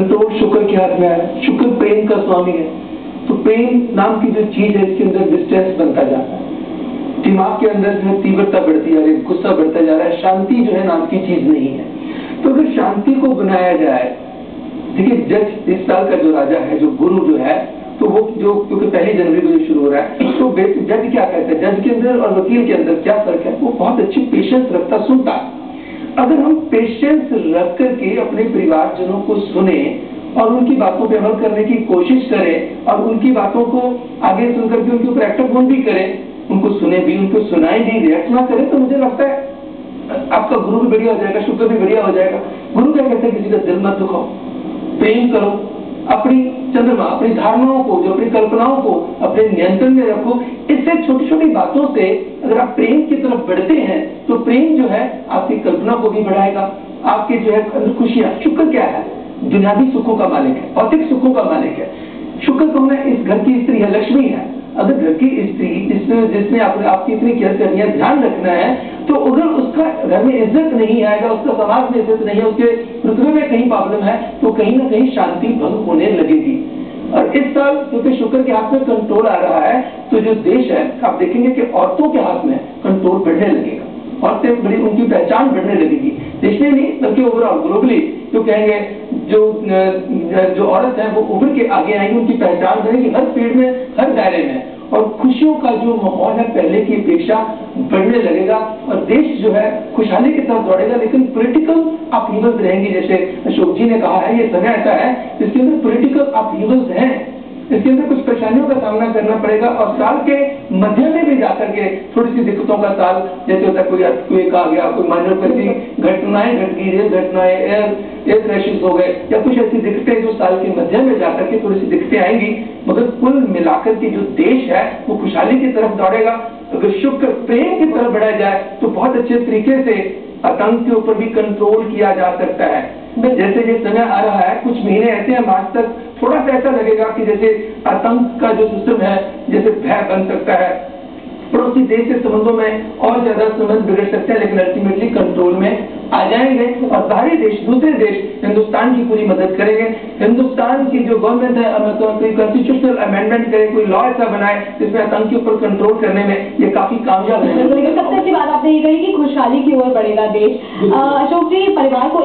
Control शुक्र के हाथ में है। शुक्र प्रेम का स्वामी है, तो प्रेम नाम की जो चीज है इसके अंदर डिस्टेंस बनता जाता है, दिमाग के अंदर जो है तीव्रता बढ़ती जा रही है, गुस्सा बढ़ता जा रहा है, शांति जो है नाम की चीज नहीं है। तो अगर शांति को बनाया जाए, देखिए जज इस साल का जो राजा है, जो गुरु जो है, तो वो जो क्योंकि 1 जनवरी को शुरू हो रहा है, तो जज क्या कहता है, जज के अंदर और वकील के अंदर क्या फर्क है, वो बहुत अच्छी पेशेंस रखता, सुनता। अगर हम पेशेंस रख करके अपने परिवारजनों को सुने और उनकी बातों पे अमल करने की कोशिश करें और उनकी बातों को आगे सुनकर के उनके ऊपर एक्ट ऑन भी करें, उनको सुने भी, उनको सुनाए भी, रिएक्ट ना करें, तो मुझे लगता है आपका गुरु भी बढ़िया हो जाएगा, शुक्र भी बढ़िया हो जाएगा। गुरु क्या कहते हैं, किसी का दिल मत दुखाओ, प्रेम करो, अपनी चंद्रमा, अपनी धारणाओं को, जो अपनी कल्पनाओं को अपने नियंत्रण में रखो। इससे छोटी छोटी बातों से अगर आप प्रेम की तरफ बढ़ते हैं तो प्रेम जो है आपकी कल्पना को भी बढ़ाएगा, आपके जो है अंदर खुशियां। शुक्र क्या है, दुनियावी सुखों का मालिक है, भौतिक सुखों का मालिक है। शुक्र कौन है, इस घर की स्त्री है, लक्ष्मी है। अगर घर की स्त्री जिसने आपकी इतनी केयर करनी है, ध्यान रखना है, तो अगर उसका घर में इज्जत नहीं आएगा, उसका समाज में इज्जत नहीं है, उसके रुतबे में कहीं प्रॉब्लम है, तो कहीं ना कहीं शांति भंग होने लगेगी। और इस साल क्योंकि शुक्र के हाथ में कंट्रोल आ रहा है, तो जो देश है आप देखेंगे कि औरतों के हाथ में कंट्रोल बढ़ने लगेगा, औरतें बड़ी, उनकी पहचान बढ़ने लगेगी, देश में नहीं बल्कि ओवरऑल ग्लोबली। तो कहेंगे जो औरत है वो उभर के आगे आएंगी, उनकी पहचान बढ़ेगी हर फील्ड में, हर दायरे में, और खुशियों का जो माहौल है पहले की अपेक्षा बढ़ने लगेगा और देश जो है खुशहाली की तरफ दौड़ेगा। लेकिन पॉलिटिकल अपहीवल्स रहेंगी, जैसे अशोक जी ने कहा है, ये समय ऐसा है जिसके अंदर पॉलिटिकल अपहीवल्स हैं, इसके अंदर कुछ परेशानियों का सामना करना पड़ेगा। और साल के मध्य में भी जाकर के थोड़ी सी दिक्कतों का साल, जैसे होता है कोई अर्थक्वेक आ गया, कोई माइनर घटनाएं घट गई, रेल घटनाएं, एयर क्रैशेस हो गए, या कुछ ऐसी दिक्कतें जो साल के मध्य में जाकर के थोड़ी सी दिक्कतें आएंगी, मगर कुल मिलाकर के जो देश है वो खुशहाली की तरफ दौड़ेगा। अगर शुक्र प्रेम की तरफ बढ़ाया जाए तो बहुत अच्छे तरीके से आतंक के ऊपर भी कंट्रोल किया जा सकता है। जैसे ये समय आ रहा है, कुछ महीने ऐसे हैं, मार्च तक थोड़ा सा ऐसा लगेगा कि जैसे आतंक का जो सिस्टम है जैसे भय बन सकता है, पड़ोसी देश के संबंधों में और ज्यादा संबंध बिगड़ सकते हैं, लेकिन अल्टीमेटली कंट्रोल में आ जाएंगे और बाहरी देश, दूसरे देश हिंदुस्तान की पूरी मदद करेंगे। हिंदुस्तान की जो गवर्नमेंट है, कोई कॉन्स्टिट्यूशनल अमेंडमेंट करे, कोई लॉ ऐसा बनाए जिसमें आतंक के ऊपर कंट्रोल करने में ये काफी कामयाब है। सबसे अच्छी बात आपने ये कही कि खुशहाली की ओर बढ़ेगा देश। अशोक जी, परिवार को